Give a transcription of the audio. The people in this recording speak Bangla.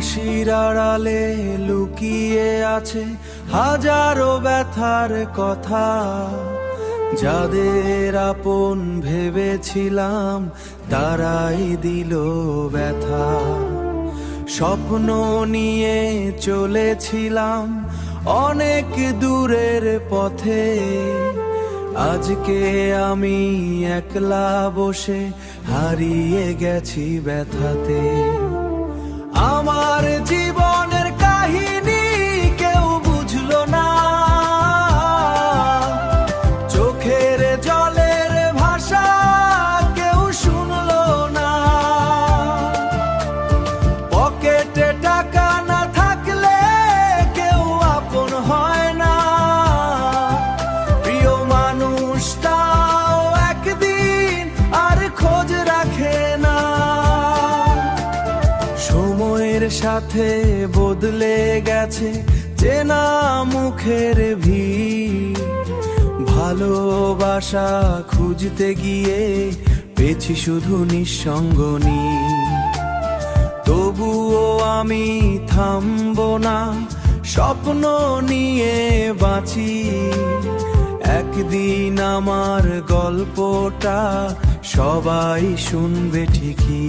হাসির আড়ালে লুকিয়ে আছে হাজারো ব্যথার কথা। যাদের আপন ভেবেছিলাম তারাই দিল ব্যথা। স্বপ্ন নিয়ে চলেছিলাম অনেক দূরের পথে, আজকে আমি একলা বসে হারিয়ে গেছি ব্যথাতে। আমার জীবনের কাহিনী কেউ বুঝলো না, চোখের জলের ভাষা কেউ শুনলো না। পকেটে টাকা না থাকলে কেউ আপন হয় না, প্রিয় মানুষটাও একদিন আর খোঁজ রাখে না। সময়ের সাথে বদলে গেছে চেনা মুখের ভিড়, ভালোবাসা খুঁজতে গিয়ে পেয়েছি শুধু নিঃসঙ্গনী। তবুও আমি থামবো না, স্বপ্ন নিয়ে বাঁচি। একদিন আমার গল্পটা সবাই শুনবে ঠিকই।